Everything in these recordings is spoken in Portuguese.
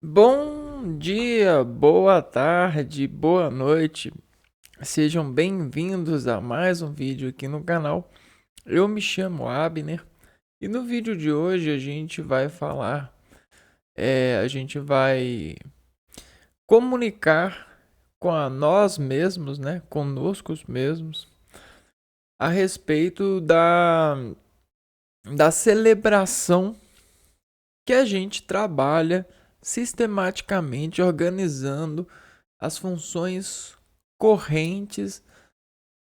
Bom dia, boa tarde, boa noite. Sejam bem-vindos a mais um vídeo aqui no canal. Eu me chamo Abner e no vídeo de hoje a gente vai comunicar com a nós mesmos, né, conosco mesmos, a respeito da celebração que a gente trabalha sistematicamente organizando as funções correntes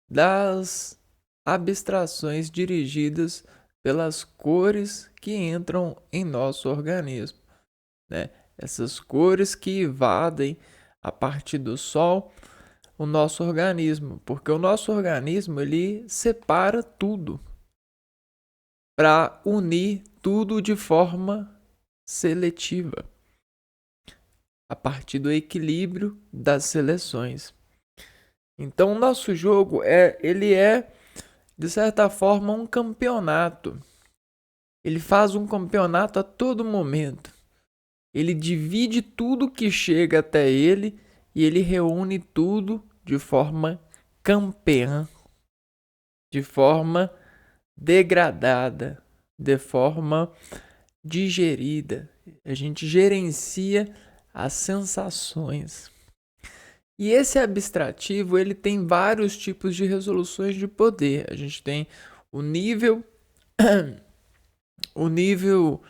das abstrações dirigidas pelas cores que entram em nosso organismo, né? Essas cores que invadem a partir do sol o nosso organismo, porque o nosso organismo ele separa tudo para unir tudo de forma seletiva, a partir do equilíbrio das seleções. Então, o nosso jogo ele é de certa forma um campeonato. Ele faz um campeonato a todo momento. Ele divide tudo que chega até ele e ele reúne tudo de forma campeã, de forma degradada, de forma digerida. A gente gerencia as sensações. E esse abstrativo, ele tem vários tipos de resoluções de poder. A gente tem o nível o nível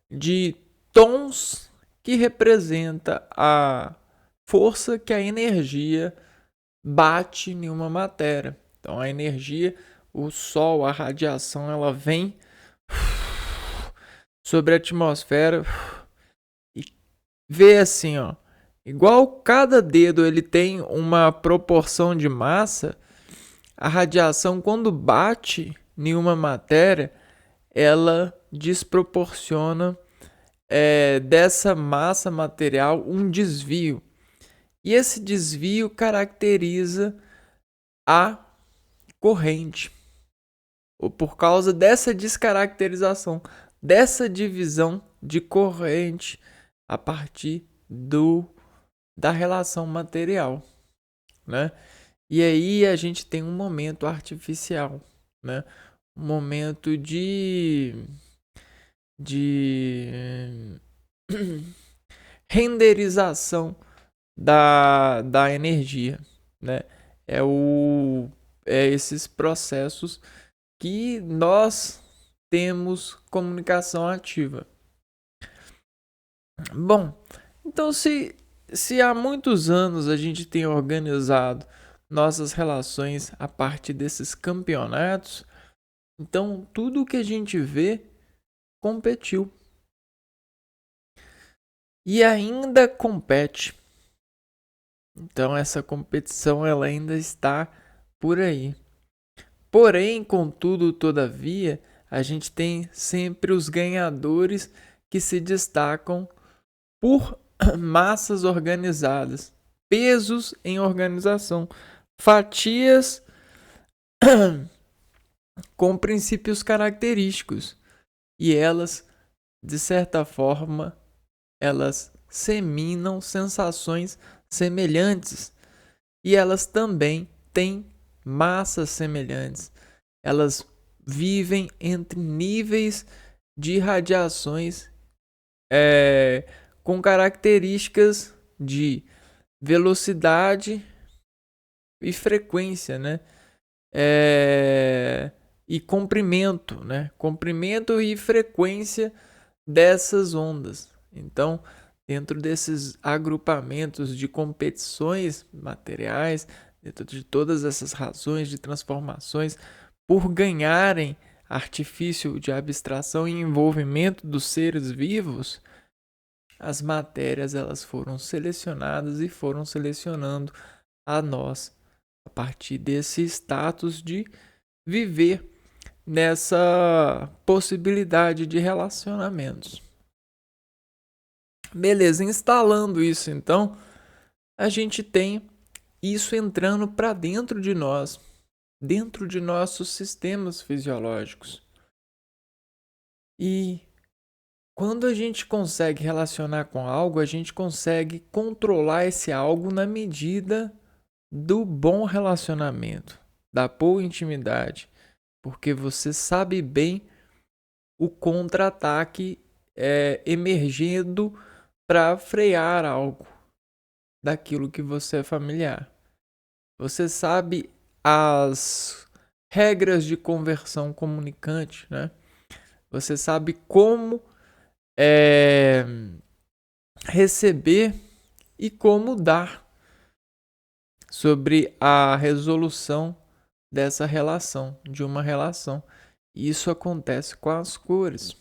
de tons que representa a força que a energia bate em uma matéria. Então a energia, o sol, a radiação, ela vem sobre a atmosfera e vê assim, ó, igual cada dedo ele tem uma proporção de massa, a radiação quando bate em uma matéria, ela desproporciona dessa massa material um desvio. E esse desvio caracteriza a corrente. Ou por causa dessa descaracterização, dessa divisão de corrente a partir da relação material, né? E aí a gente tem um momento artificial, né? Um momento de renderização da energia, né? É, o, é esses processos que nós temos comunicação ativa. Bom, então se há muitos anos a gente tem organizado nossas relações a partir desses campeonatos, então tudo que a gente vê competiu e ainda compete. Então essa competição ela ainda está por aí. Porém, contudo, todavia, a gente tem sempre os ganhadores que se destacam por massas organizadas, pesos em organização, fatias com princípios característicos. E elas, de certa forma, elas seminam sensações semelhantes. E elas também têm massas semelhantes. Elas vivem entre níveis de radiações com características de velocidade e frequência, né? E comprimento, né? Comprimento e frequência dessas ondas. Então, dentro desses agrupamentos de competições materiais, dentro de todas essas razões de transformações, por ganharem artifício de abstração e envolvimento dos seres vivos, as matérias elas foram selecionadas e foram selecionando a nós a partir desse status de viver nessa possibilidade de relacionamentos. Beleza, instalando isso então, a gente tem isso entrando para dentro de nós, dentro de nossos sistemas fisiológicos. E Quando a gente consegue relacionar com algo, a gente consegue controlar esse algo na medida do bom relacionamento, da boa intimidade, porque você sabe bem o contra-ataque emergindo para frear algo daquilo que você é familiar. Você sabe as regras de conversão comunicante, né? Você sabe como receber e como dar sobre a resolução dessa relação, de uma relação. E isso acontece com as cores.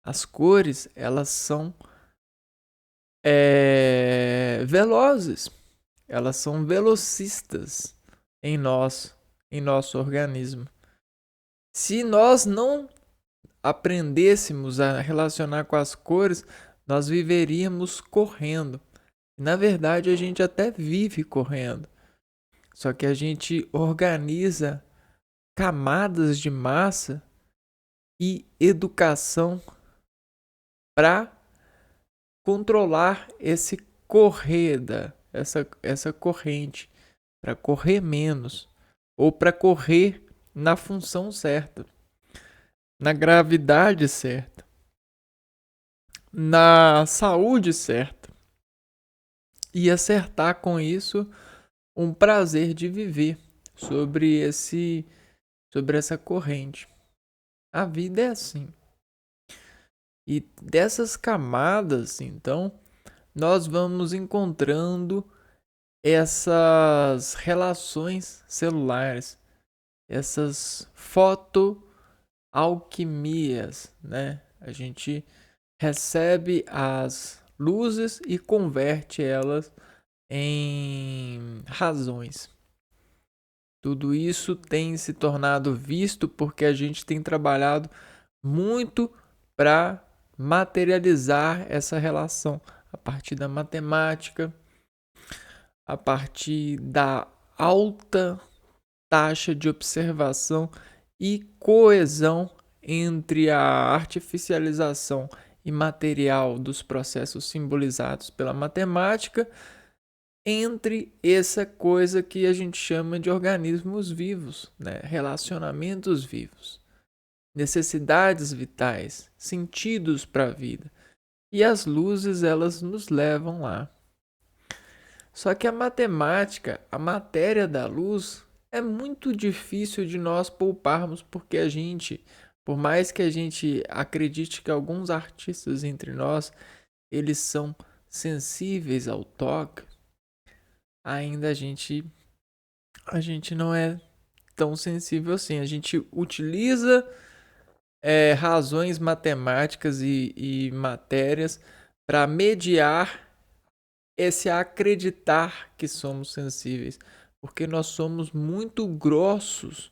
As cores, elas são velozes. Elas são velocistas em nosso organismo. Se nós não aprendêssemos a relacionar com as cores, nós viveríamos correndo. Na verdade, a gente até vive correndo. Só que a gente organiza camadas de massa e educação para controlar esse correr essa corrente, para correr menos ou para correr na função certa, na gravidade certa, na saúde certa e acertar com isso um prazer de viver sobre essa corrente. A vida é assim. E dessas camadas, então, nós vamos encontrando essas relações celulares, essas fotoalquimias, né? A gente recebe as luzes e converte elas em razões. Tudo isso tem se tornado visto porque a gente tem trabalhado muito para materializar essa relação a partir da matemática, a partir da alta taxa de observação e coesão entre a artificialização imaterial dos processos simbolizados pela matemática, entre essa coisa que a gente chama de organismos vivos, né? Relacionamentos vivos, necessidades vitais, sentidos para a vida. E as luzes, elas nos levam lá. Só que a matemática, a matéria da luz, é muito difícil de nós pouparmos, porque a gente, por mais que a gente acredite que alguns artistas entre nós, eles são sensíveis ao toque, ainda a gente não é tão sensível assim. A gente utiliza razões matemáticas e matérias para mediar esse acreditar que somos sensíveis, porque nós somos muito grossos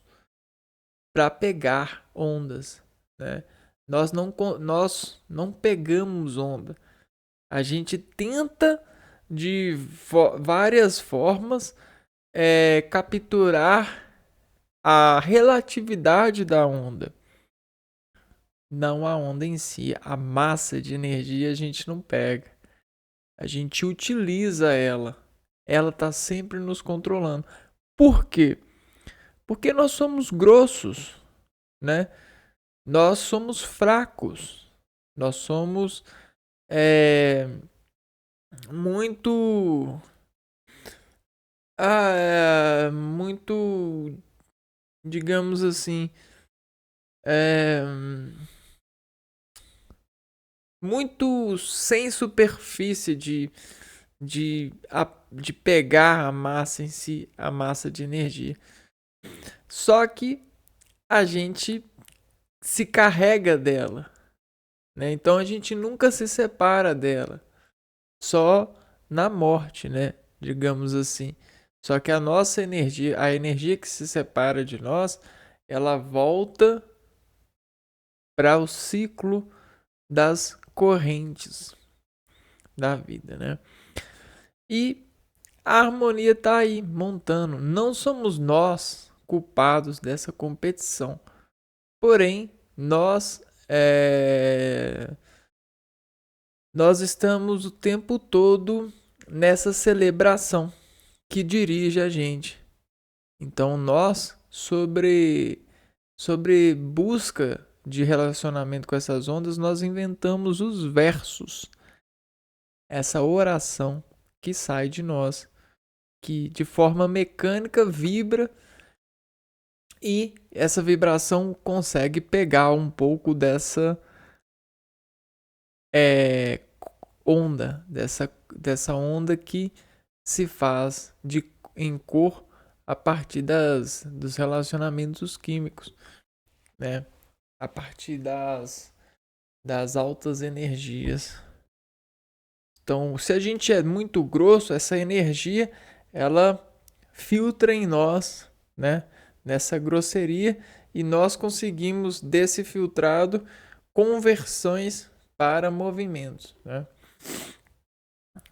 para pegar ondas, né? Nós não pegamos onda. A gente tenta de várias formas capturar a relatividade da onda. Não a onda em si, a massa de energia a gente não pega. A gente utiliza ela. Ela está sempre nos controlando. Por quê? Porque nós somos grossos, né? Nós somos fracos. Nós somos muito muito, digamos assim, muito sem superfície de pegar a massa em si, a massa de energia. Só que a gente se carrega dela, né? Então a gente nunca se separa dela, só na morte, né? Digamos assim. Só que a nossa energia, a energia que se separa de nós, ela volta para o ciclo das correntes da vida, né? E a harmonia está aí, montando. Não somos nós culpados dessa competição. Porém, nós nós estamos o tempo todo nessa celebração que dirige a gente. Então nós, sobre busca de relacionamento com essas ondas, nós inventamos os versos. Essa oração que sai de nós, que de forma mecânica vibra, e essa vibração consegue pegar um pouco dessa onda, dessa onda que se faz em cor a partir dos relacionamentos químicos, né? A partir das altas energias. Então, se a gente é muito grosso, essa energia, ela filtra em nós, né? Nessa grosseria, e nós conseguimos, desse filtrado, conversões para movimentos, né?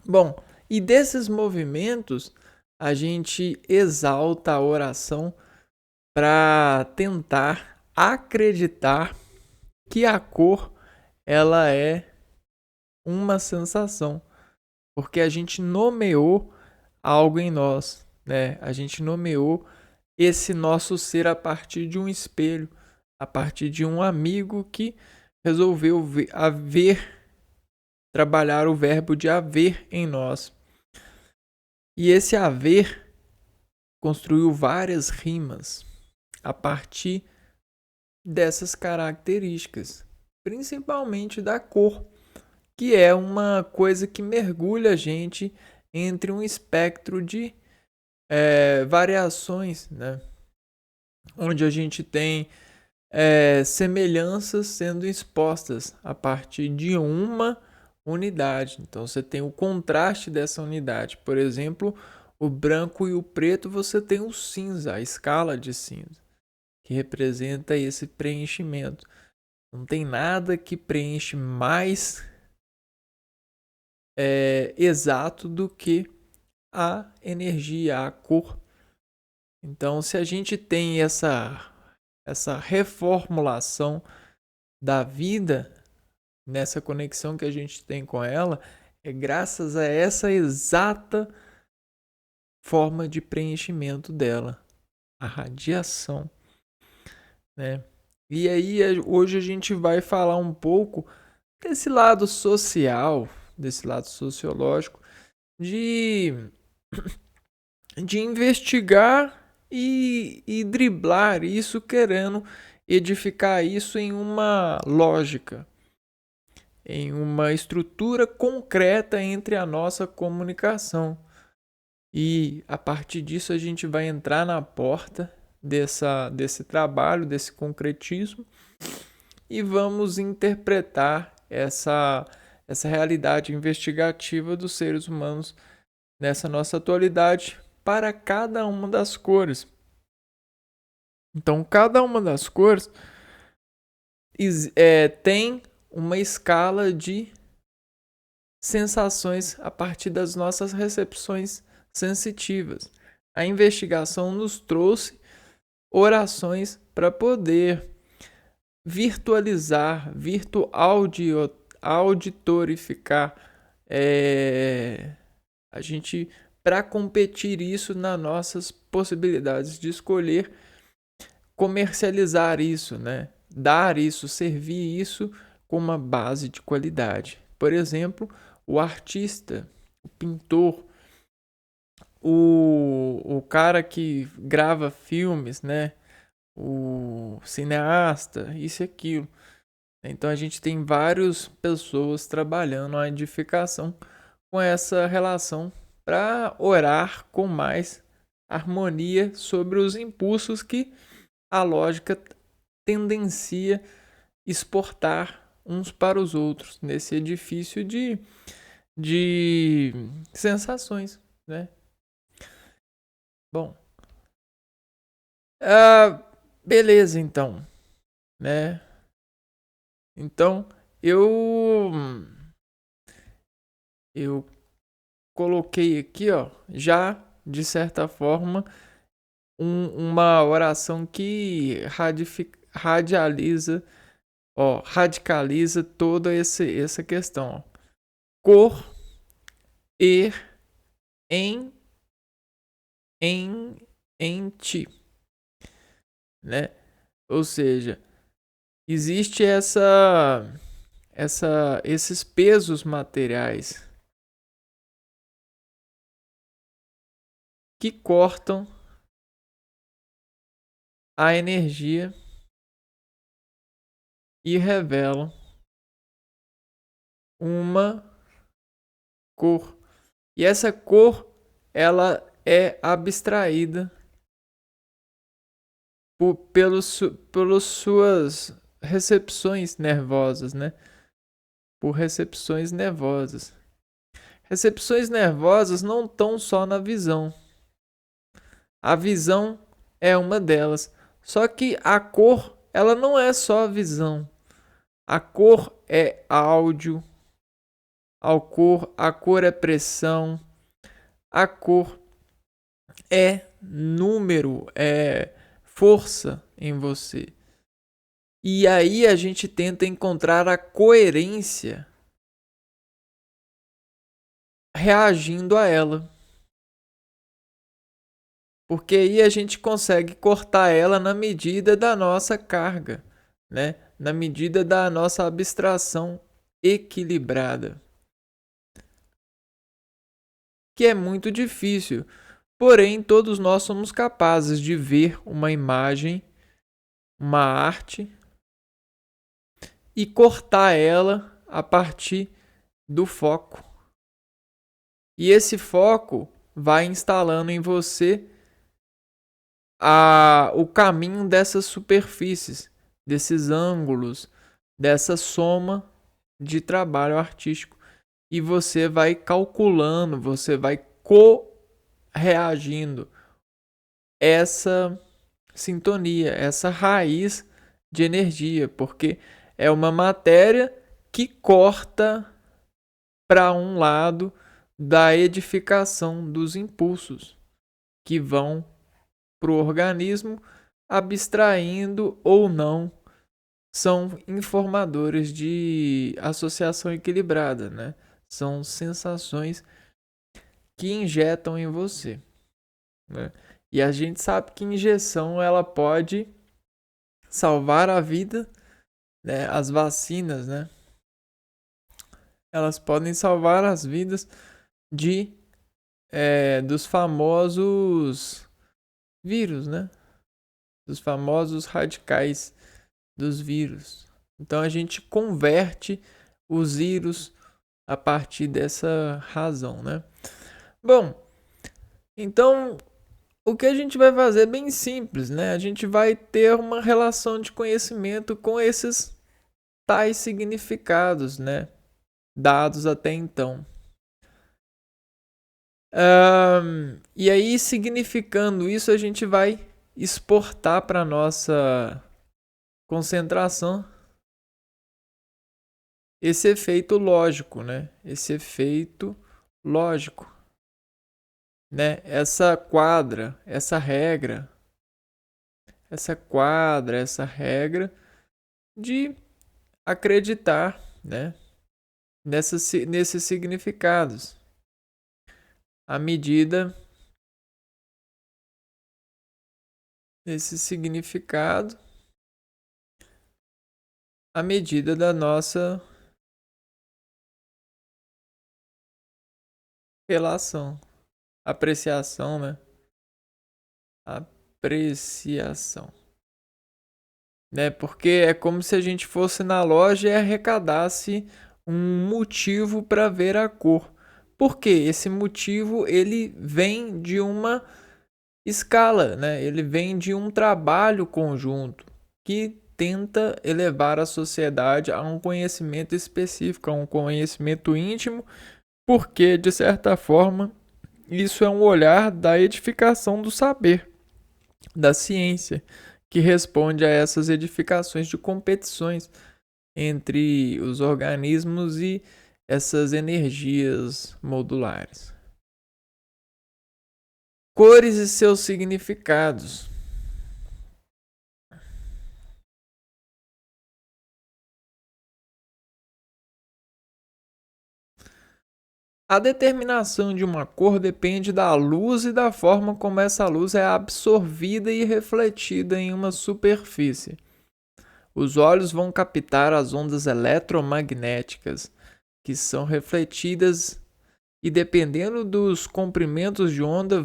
Bom, e desses movimentos, a gente exalta a oração para tentar acreditar que a cor, ela é uma sensação, porque a gente nomeou algo em nós, né? A gente nomeou esse nosso ser a partir de um espelho, a partir de um amigo que resolveu trabalhar o verbo de haver em nós. E esse haver construiu várias rimas a partir dessas características, principalmente da cor, que é uma coisa que mergulha a gente entre um espectro de variações, né? Onde a gente tem semelhanças sendo expostas a partir de uma unidade. Então você tem o contraste dessa unidade. Por exemplo, o branco e o preto, você tem o cinza, a escala de cinza, que representa esse preenchimento. Não tem nada que preenche mais exato do que a energia, a cor. Então, se a gente tem essa reformulação da vida, nessa conexão que a gente tem com ela, é graças a essa exata forma de preenchimento dela, a radiação, né? E aí, hoje a gente vai falar um pouco desse lado social, desse lado sociológico, de investigar e driblar isso, querendo edificar isso em uma lógica, em uma estrutura concreta entre a nossa comunicação. E a partir disso a gente vai entrar na porta desse trabalho, desse concretismo, e vamos interpretar essa realidade investigativa dos seres humanos nessa nossa atualidade para cada uma das cores. Então, cada uma das cores tem uma escala de sensações a partir das nossas recepções sensitivas. A investigação nos trouxe orações para poder virtualizar, auditorificar a gente, para competir isso nas nossas possibilidades de escolher, comercializar isso, né? Dar isso, servir isso com uma base de qualidade. Por exemplo, o artista, o pintor, o cara que grava filmes, né? O cineasta, isso e aquilo. Então a gente tem várias pessoas trabalhando a edificação com essa relação para orar com mais harmonia sobre os impulsos que a lógica tendencia exportar uns para os outros nesse edifício de sensações, né? Bom, beleza, então, né? Então eu coloquei aqui, ó, já de certa forma uma oração que radializa Ó, radicaliza toda essa questão. Ó. Cor, er, em, ti, né? Ou seja, existe esses pesos materiais que cortam a energia e revelam uma cor. E essa cor, ela é abstraída pelas suas recepções nervosas, né? Por recepções nervosas. Recepções nervosas não estão só na visão. A visão é uma delas. Só que a cor, ela não é só a visão. A cor é áudio, a cor é pressão, a cor é número, é força em você. E aí a gente tenta encontrar a coerência reagindo a ela. Porque aí a gente consegue cortar ela na medida da nossa carga, né? Na medida da nossa abstração equilibrada. Que é muito difícil. Porém, todos nós somos capazes de ver uma imagem, uma arte e cortar ela a partir do foco. E esse foco vai instalando em você o caminho dessas superfícies, desses ângulos, dessa soma de trabalho artístico. E você vai calculando, você vai co-reagindo essa sintonia, essa raiz de energia, porque é uma matéria que corta para um lado da edificação dos impulsos que vão para o organismo, abstraindo ou não, são informadores de associação equilibrada, né? São sensações que injetam em você, né? E a gente sabe que injeção ela pode salvar a vida, né? As vacinas, né? Elas podem salvar as vidas de dos famosos vírus, né? Dos famosos radicais dos vírus. Então a gente converte os vírus a partir dessa razão, né? Bom, então o que a gente vai fazer é bem simples, né? A gente vai ter uma relação de conhecimento com esses tais significados, né? Dados até então. E aí, significando isso, a gente vai exportar para nossa concentração esse efeito lógico, né? Esse efeito lógico, né? Essa quadra, essa regra de acreditar, né? Nesses significados. À medida desse significado, à medida da nossa relação, apreciação, né? Apreciação, né? Porque é como se a gente fosse na loja e arrecadasse um motivo para ver a cor. Porque esse motivo ele vem de uma escala, né? Ele vem de um trabalho conjunto que tenta elevar a sociedade a um conhecimento específico, a um conhecimento íntimo, porque de certa forma isso é um olhar da edificação do saber, da ciência, que responde a essas edificações de competições entre os organismos e essas energias modulares. Cores e seus significados. A determinação de uma cor depende da luz e da forma como essa luz é absorvida e refletida em uma superfície. Os olhos vão captar as ondas eletromagnéticas que são refletidas e, dependendo dos comprimentos de onda,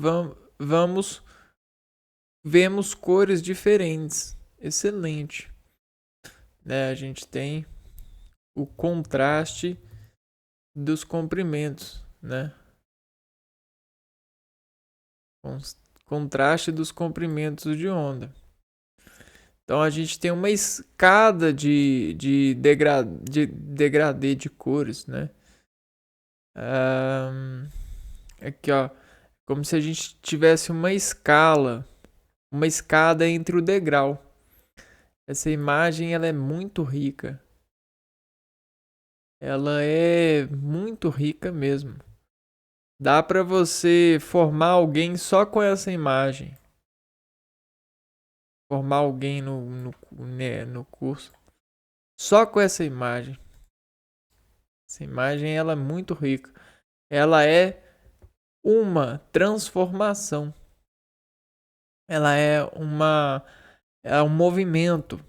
vemos cores diferentes. Excelente. A gente tem o contraste dos comprimentos, né? Contraste dos comprimentos de onda. Então a gente tem uma escada de degradê de cores, né? Aqui, ó, como se a gente tivesse uma escada entre o degrau. Essa imagem ela é muito rica. Ela é muito rica mesmo. Dá para você formar alguém só com essa imagem. Formar alguém no curso só com essa imagem. Essa imagem ela é muito rica. Ela é uma transformação. Ela é um movimento.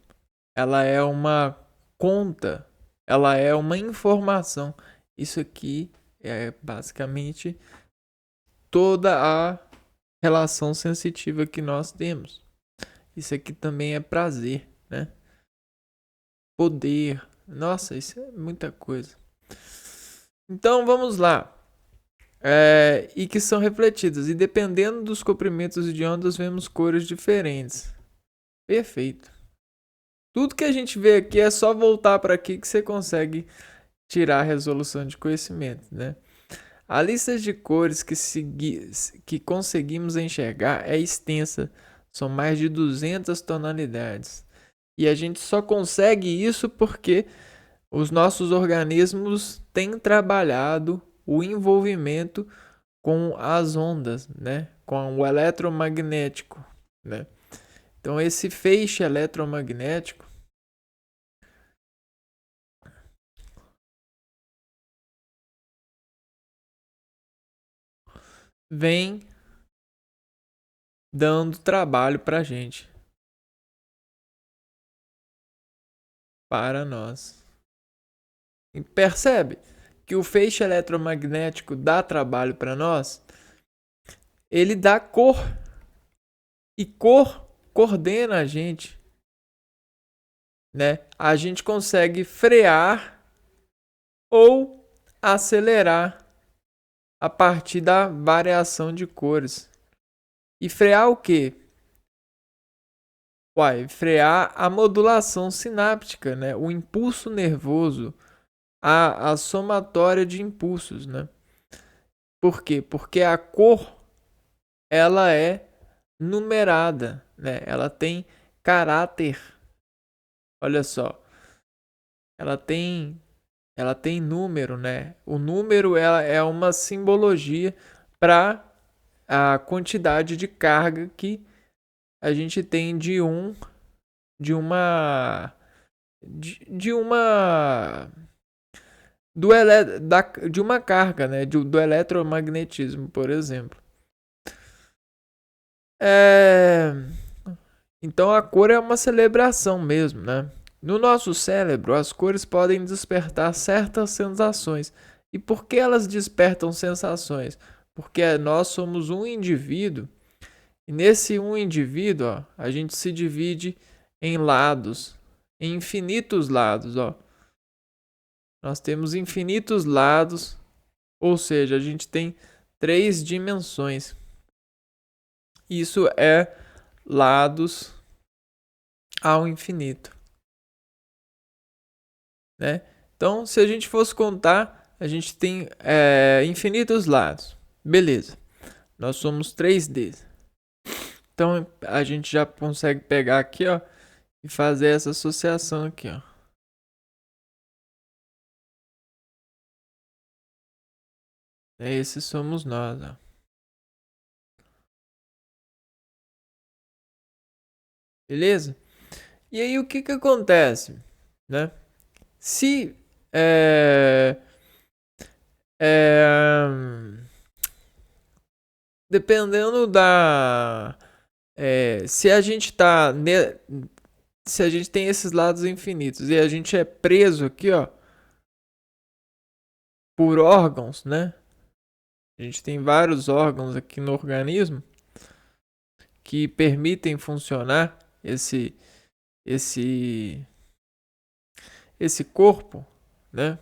Ela é uma conta. Ela é uma informação. Isso aqui é basicamente toda a relação sensitiva que nós temos. Isso aqui também é prazer, né? Poder. Nossa, isso é muita coisa. Então vamos lá. E que são refletidas. E dependendo dos comprimentos de ondas, vemos cores diferentes. Perfeito. Tudo que a gente vê aqui é só voltar para aqui que você consegue tirar a resolução de conhecimento, né? A lista de cores que conseguimos enxergar é extensa. São mais de 200 tonalidades. E a gente só consegue isso porque os nossos organismos têm trabalhado o envolvimento com as ondas, né? Com o eletromagnético, né? Então esse feixe eletromagnético vem dando trabalho para gente, para nós. E percebe que o feixe eletromagnético dá trabalho para nós? Ele dá cor. E cor coordena a gente, né? A gente consegue frear ou acelerar a partir da variação de cores. E frear o quê? Frear a modulação sináptica, né? O impulso nervoso, a somatória de impulsos, né? Por quê? Porque a cor ela é numerada, né? Ela tem caráter. Olha só, ela tem número, né? O número é uma simbologia para a quantidade de carga que a gente tem de uma de uma carga, né? Do eletromagnetismo, por exemplo. Então a cor é uma celebração mesmo, né? No nosso cérebro, as cores podem despertar certas sensações. E por que elas despertam sensações? Porque nós somos um indivíduo, e nesse um indivíduo, ó, a gente se divide em lados, em infinitos lados, ó. Nós temos infinitos lados, ou seja, a gente tem 3 dimensões. Isso é lados ao infinito, né? Então, se a gente fosse contar, a gente tem infinitos lados. Beleza. Nós somos 3D. Então, a gente já consegue pegar aqui, ó, e fazer essa associação aqui, ó. Esses somos nós, ó. Beleza? E aí, o que que acontece, né? Se dependendo da se a gente tá se a gente tem esses lados infinitos e a gente é preso aqui, ó, por órgãos, né? A gente tem vários órgãos aqui no organismo que permitem funcionar esse esse corpo, né?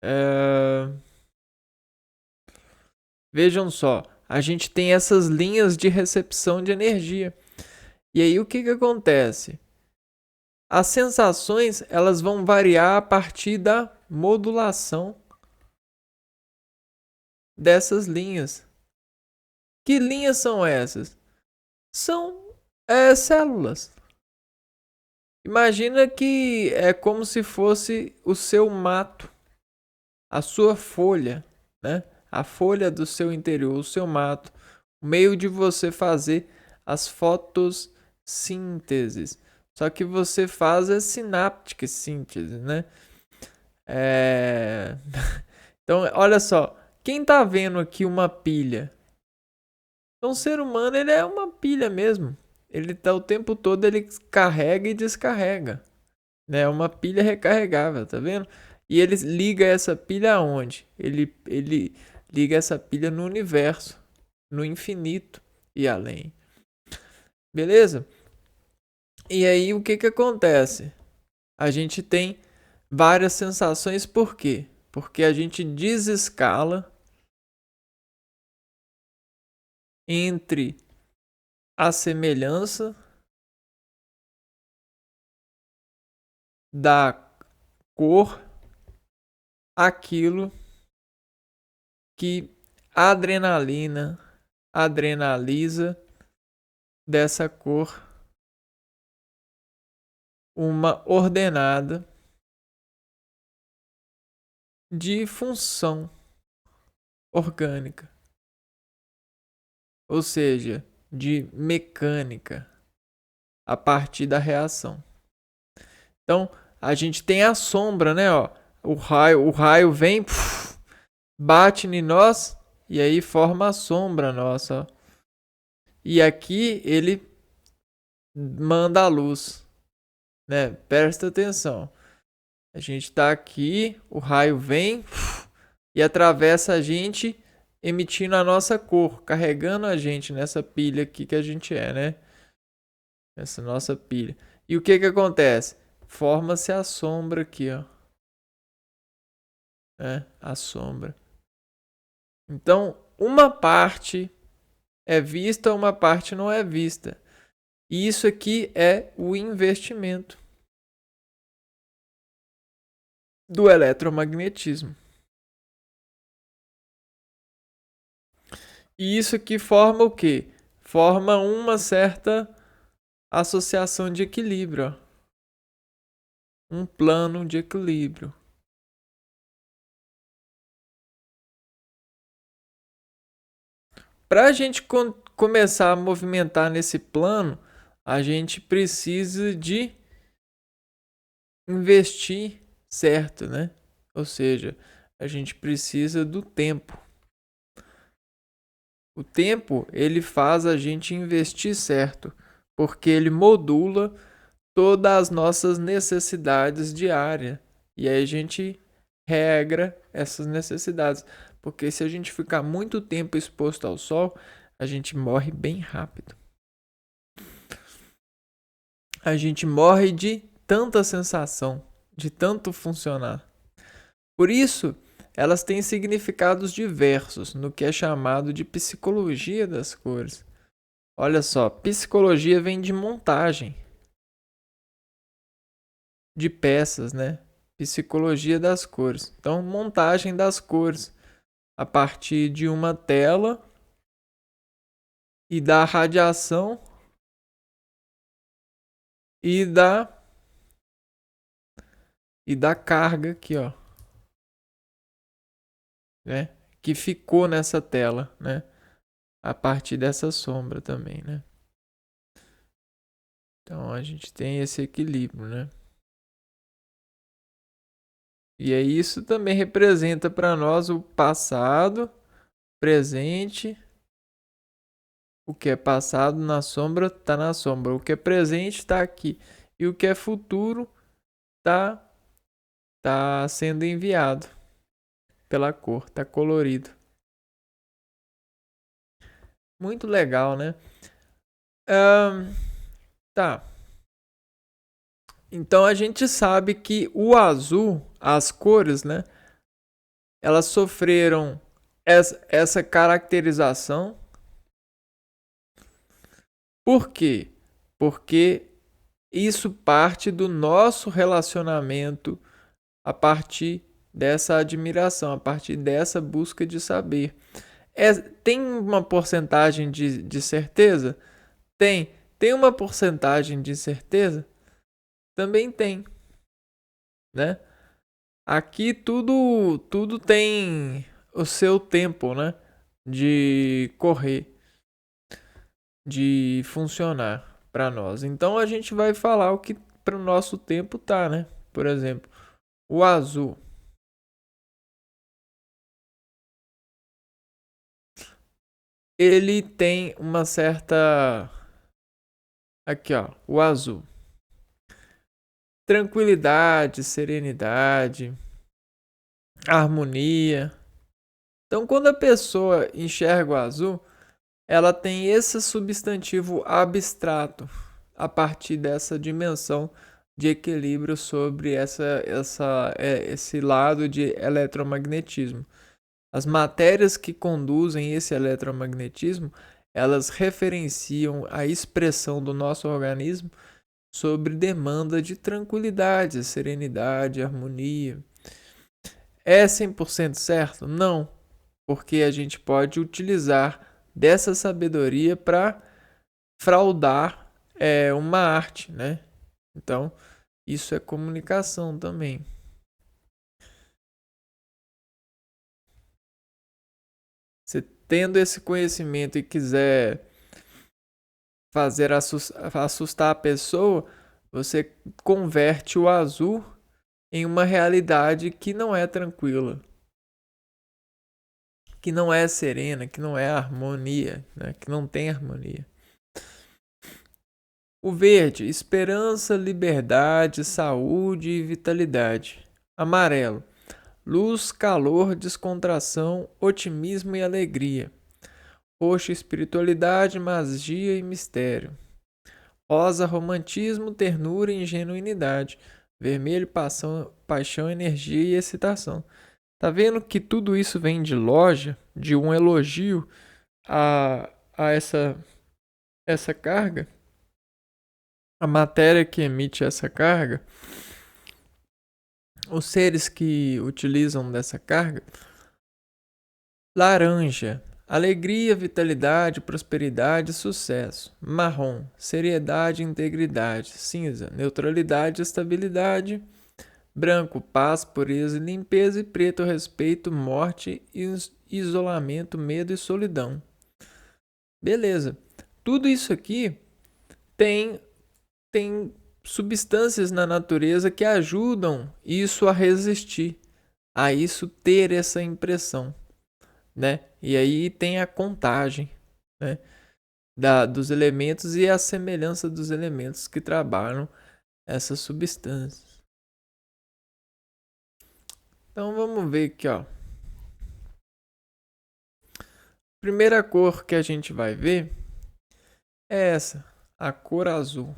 É, vejam só, a gente tem essas linhas de recepção de energia. E aí o que que acontece? As sensações, elas vão variar a partir da modulação dessas linhas. Que linhas são essas? São células. Imagina que é como se fosse o seu mato, a sua folha, né? A folha do seu interior, o seu mato, o meio de você fazer as fotossínteses. Só que você faz a sináptica síntese, né? Então, olha só, quem tá vendo aqui uma pilha? Então, o ser humano, ele é uma pilha mesmo. Ele tá o tempo todo, ele carrega e descarrega. Né? Uma pilha recarregável, tá vendo? E ele liga essa pilha aonde? Ele liga essa pilha no universo, no infinito e além. Beleza? E aí o que que acontece? A gente tem várias sensações, por quê? Porque a gente desescala entre a semelhança da cor aquilo que a adrenalina adrenaliza dessa cor uma ordenada de função orgânica, ou seja, de mecânica a partir da reação. Então, a gente tem a sombra, né, ó. O raio vem, bate em nós e aí forma a sombra nossa, ó. E aqui ele manda a luz, né? Presta atenção. A gente tá aqui, o raio vem e atravessa a gente, emitindo a nossa cor, carregando a gente nessa pilha aqui que a gente é, né? Essa nossa pilha. E o que que acontece? Forma-se a sombra aqui, ó. A sombra. Então, uma parte é vista, uma parte não é vista. E isso aqui é o investimento do eletromagnetismo. E isso aqui forma o quê? Forma uma certa associação de equilíbrio, ó. Um plano de equilíbrio. Para a gente começar a movimentar nesse plano, a gente precisa de investir certo, né? Ou seja, a gente precisa do tempo. O tempo, ele faz a gente investir certo, porque ele modula todas as nossas necessidades diárias. E aí a gente regra essas necessidades. Porque se a gente ficar muito tempo exposto ao sol, a gente morre bem rápido. A gente morre de tanta sensação, de tanto funcionar. Por isso, elas têm significados diversos no que é chamado de psicologia das cores. Olha só, psicologia vem de montagem de peças, né? Psicologia das cores. Então, montagem das cores a partir de uma tela e da radiação e da carga aqui, ó, né? Que ficou nessa tela, né? A partir dessa sombra também, né? Então a gente tem esse equilíbrio, né? E aí isso também representa para nós o passado, presente, o que é passado na sombra está na sombra, o que é presente está aqui e o que é futuro está sendo enviado pela cor, está colorido. Muito legal, né? Tá. Então a gente sabe que o azul, as cores, né? Elas sofreram essa caracterização. Por quê? Porque isso parte do nosso relacionamento a partir dessa admiração, a partir dessa busca de saber. Tem uma porcentagem de certeza? Tem. Tem uma porcentagem de certeza? Também tem, né? Aqui tudo tem o seu tempo, né? De correr, de funcionar para nós. Então a gente vai falar o que para o nosso tempo tá, né? Por exemplo, o azul. Ele tem uma certa. Aqui, ó. O azul. Tranquilidade, serenidade, harmonia. Então, quando a pessoa enxerga o azul, ela tem esse substantivo abstrato a partir dessa dimensão de equilíbrio sobre esse lado de eletromagnetismo. As matérias que conduzem esse eletromagnetismo, elas referenciam a expressão do nosso organismo sobre demanda de tranquilidade, serenidade, harmonia. É 100% certo? Não, porque a gente pode utilizar dessa sabedoria para fraudar uma arte, né? Então, isso é comunicação também. Você tendo esse conhecimento e quiser fazer assustar a pessoa, você converte o azul em uma realidade que não é tranquila, que não é serena, que não é harmonia, né? Que não tem harmonia. O verde, esperança, liberdade, saúde e vitalidade. Amarelo, luz, calor, descontração, otimismo e alegria. Roxo, espiritualidade, magia e mistério. Rosa, romantismo, ternura e ingenuidade. Vermelho, paixão, energia e excitação. Tá vendo que tudo isso vem de loja, de um elogio a essa carga? A matéria que emite essa carga, os seres que utilizam dessa carga. Laranja, alegria, vitalidade, prosperidade, sucesso. Marrom, seriedade, integridade. Cinza, neutralidade, estabilidade. Branco, paz, pureza e limpeza. E preto, respeito, morte, isolamento, medo e solidão. Beleza. Tudo isso aqui tem substâncias na natureza que ajudam isso a resistir, a isso ter essa impressão, né? E aí tem a contagem, né? Dos elementos e a semelhança dos elementos que trabalham essas substâncias. Então vamos ver aqui, ó. Primeira cor que a gente vai ver é essa, a cor azul.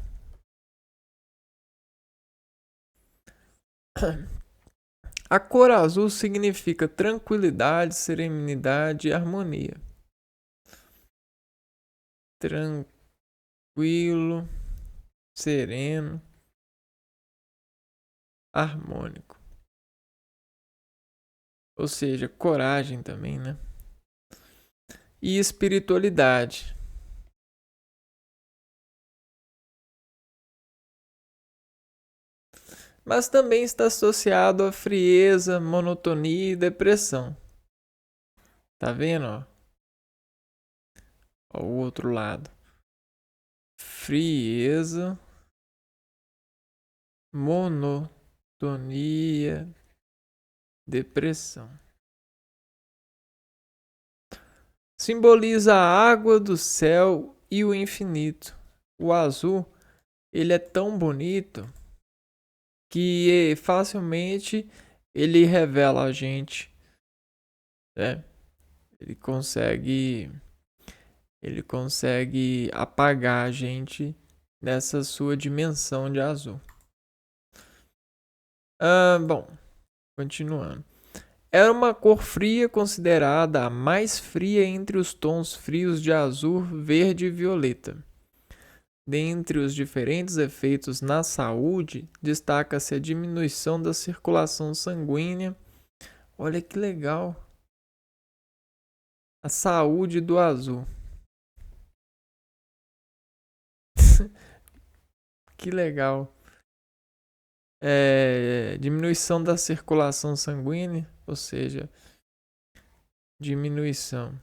A cor azul significa tranquilidade, serenidade e harmonia. Tranquilo, sereno, harmônico. Ou seja, coragem também, né? E espiritualidade. Mas também está associado a frieza, monotonia e depressão. Tá vendo, ó? Ó, o outro lado. Frieza, monotonia, depressão. Simboliza a água do céu e o infinito. O azul, ele é tão bonito que facilmente ele revela a gente, né? Ele consegue apagar a gente nessa sua dimensão de azul. Bom, continuando. Era uma cor fria considerada a mais fria entre os tons frios de azul, verde e violeta. Dentre os diferentes efeitos na saúde, destaca-se a diminuição da circulação sanguínea. Olha que legal! A saúde do azul. Que legal! Diminuição da circulação sanguínea, ou seja, diminuição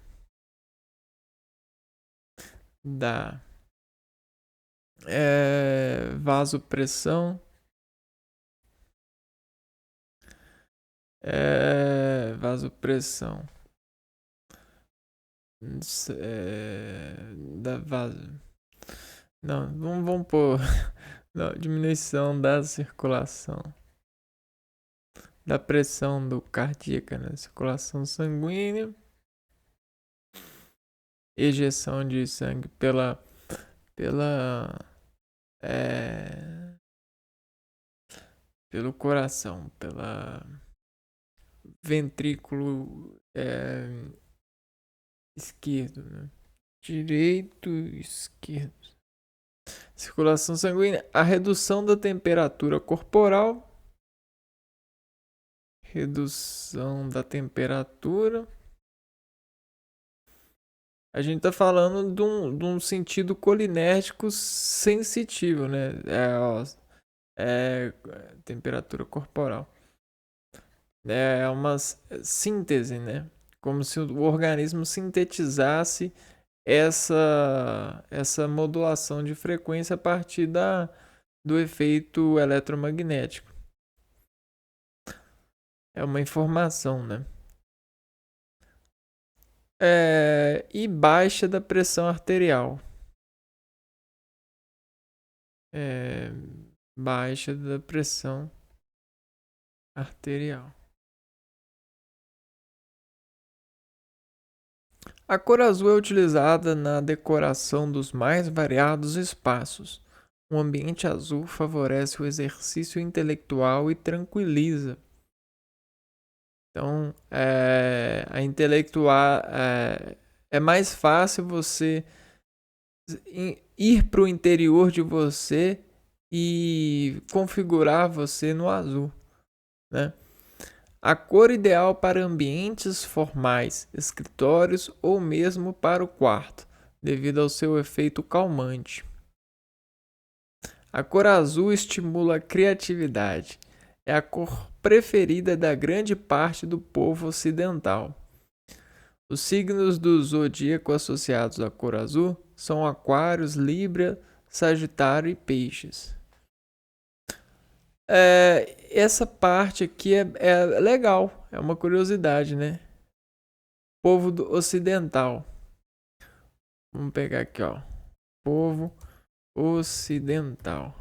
da vasopressão, vasopressão da vaso. Não, vamos pôr não, diminuição da circulação, da pressão do cardíaca, né? Circulação sanguínea, ejeção de sangue pelo coração, pela ventrículo esquerdo, né? Direito e esquerdo. Circulação sanguínea, a redução da temperatura corporal, redução da temperatura. A gente tá falando de um sentido colinérgico sensitivo, né? Temperatura corporal. É uma síntese, né? Como se o organismo sintetizasse essa modulação de frequência a partir do efeito eletromagnético. É uma informação, né? E baixa da pressão arterial. Baixa da pressão arterial. A cor azul é utilizada na decoração dos mais variados espaços. Um ambiente azul favorece o exercício intelectual e tranquiliza. Então, a intelectual é mais fácil você ir para o interior de você e configurar você no azul, né? A cor ideal para ambientes formais, escritórios ou mesmo para o quarto, devido ao seu efeito calmante. A cor azul estimula a criatividade. É a cor preferida da grande parte do povo ocidental. Os signos do zodíaco associados à cor azul são Aquários, Libra, Sagitário e Peixes. Essa parte aqui é legal, é uma curiosidade, né? Povo ocidental. Vamos pegar aqui, ó. Povo ocidental.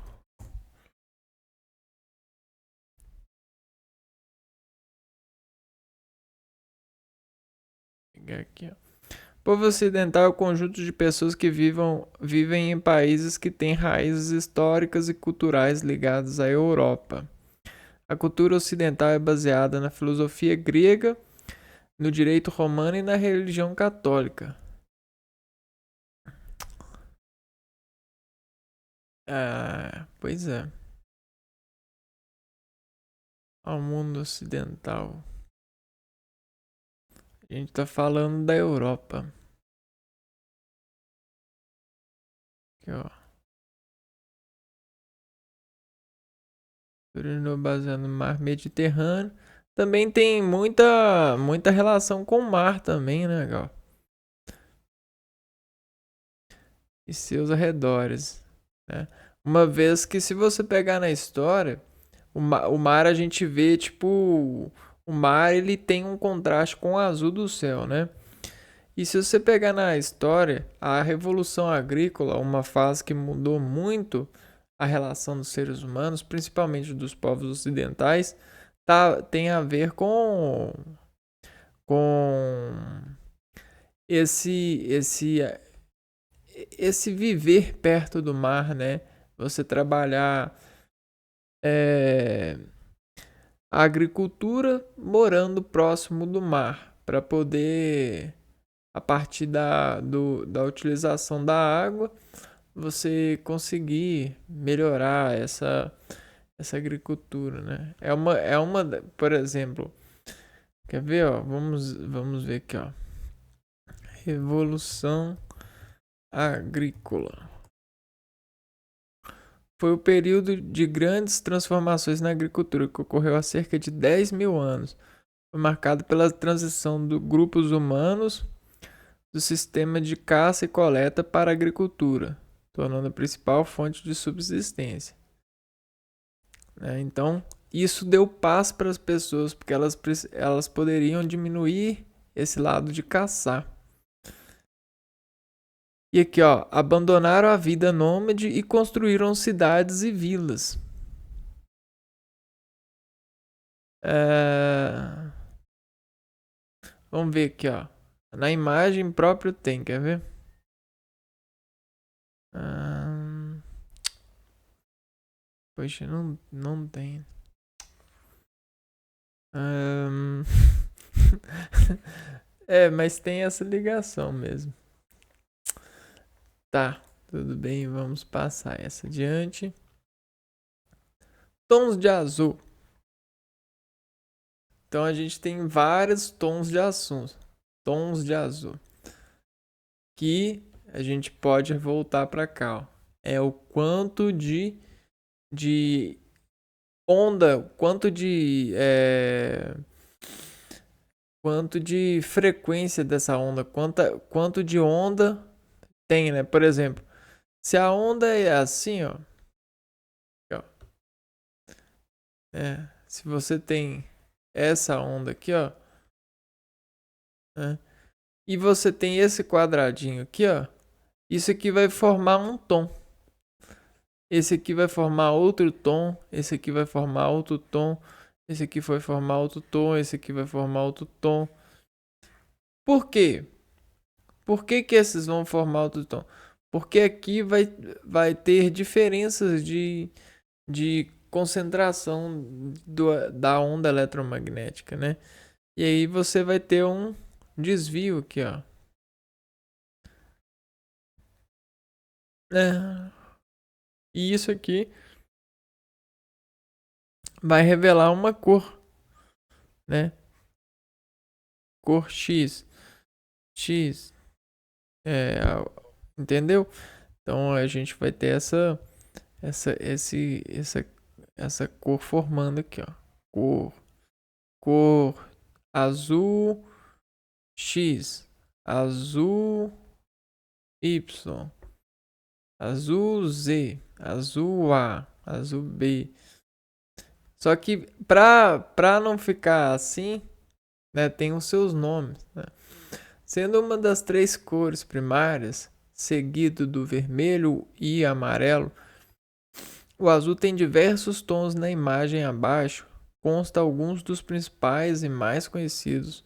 Vou pegar aqui, ó. Povo ocidental é o conjunto de pessoas que vivem em países que têm raízes históricas e culturais ligadas à Europa. A cultura ocidental é baseada na filosofia grega, no direito romano e na religião católica. Pois é. Ao mundo ocidental. A gente tá falando da Europa. Aqui, ó. Baseado no mar Mediterrâneo. Também tem muita relação com o mar também, né, legal? E seus arredores, né? Uma vez que se você pegar na história, o mar a gente vê, tipo, o mar ele tem um contraste com o azul do céu, né? E se você pegar na história, a Revolução Agrícola, uma fase que mudou muito a relação dos seres humanos, principalmente dos povos ocidentais, tem a ver com esse esse viver perto do mar, né? Você trabalhar a agricultura morando próximo do mar, para poder, a partir da utilização da água, você conseguir melhorar essa agricultura, né? Por exemplo, quer ver, ó? Vamos ver aqui, ó. Revolução Agrícola. Foi o período de grandes transformações na agricultura, que ocorreu há cerca de 10 mil anos. Foi marcado pela transição de grupos humanos do sistema de caça e coleta para a agricultura, tornando a principal fonte de subsistência. Então, isso deu paz para as pessoas, porque elas poderiam diminuir esse lado de caçar. E aqui, ó, abandonaram a vida nômade e construíram cidades e vilas. Vamos ver aqui, ó. Na imagem própria tem, quer ver? Poxa, não tem. Mas tem essa ligação mesmo. Tá, tudo bem, vamos passar essa adiante. Tons de azul. Então a gente tem vários tons de assunto. Tons de azul. Que a gente pode voltar para cá, ó. É o quanto de onda, quanto de frequência dessa onda, quanto de onda tem, né? Por exemplo, se a onda é assim, ó, se você tem essa onda aqui, ó, né? E você tem esse quadradinho aqui, ó, isso aqui vai formar um tom. Esse aqui vai formar outro tom, esse aqui vai formar outro tom, esse aqui vai formar outro tom, esse aqui vai formar outro tom. Por quê? Por que esses vão formar outro tom? Porque aqui vai ter diferenças de concentração da onda eletromagnética, né? E aí você vai ter um desvio aqui, ó. E isso aqui vai revelar uma cor, né? Cor X. X. Entendeu? Então a gente vai ter essa cor formando aqui, ó. Cor azul X, azul Y, azul Z, azul A, azul B. Só que pra não ficar assim, né, tem os seus nomes, né? Sendo uma das três cores primárias, seguido do vermelho e amarelo, o azul tem diversos tons na imagem abaixo. Consta alguns dos principais e mais conhecidos,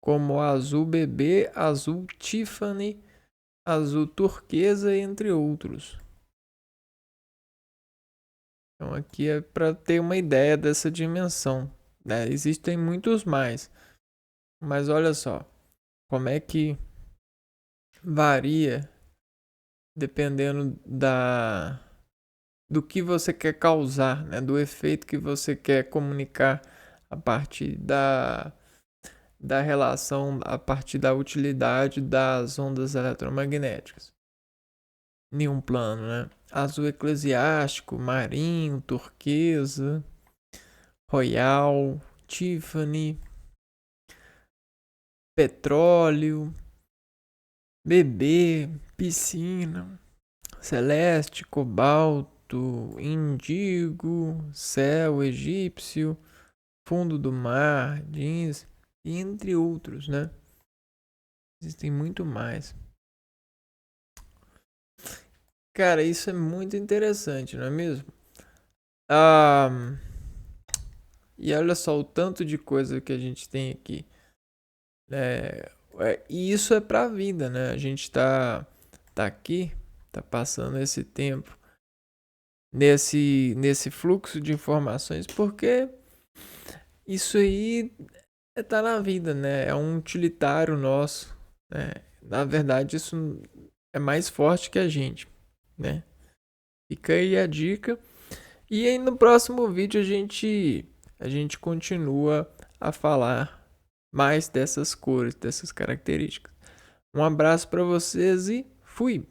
como azul bebê, azul Tiffany, azul turquesa, entre outros. Então aqui é para ter uma ideia dessa dimensão, né? Existem muitos mais, mas olha só como é que varia dependendo do que você quer causar, né? Do efeito que você quer comunicar a partir da relação, a partir da utilidade das ondas eletromagnéticas. Nenhum plano, né? Azul eclesiástico, marinho, turquesa, royal, Tiffany, petróleo, bebê, piscina, celeste, cobalto, índigo, céu egípcio, fundo do mar, jeans, entre outros, né? Existem muito mais. Cara, isso é muito interessante, não é mesmo? Ah, e olha só o tanto de coisa que a gente tem aqui. E isso é pra vida, né? A gente tá aqui, tá passando esse tempo nesse fluxo de informações, porque isso aí tá na vida, né? É um utilitário nosso, né? Na verdade, isso é mais forte que a gente, né? Fica aí a dica. E aí no próximo vídeo a gente continua a falar mais dessas cores, dessas características. Um abraço para vocês e fui!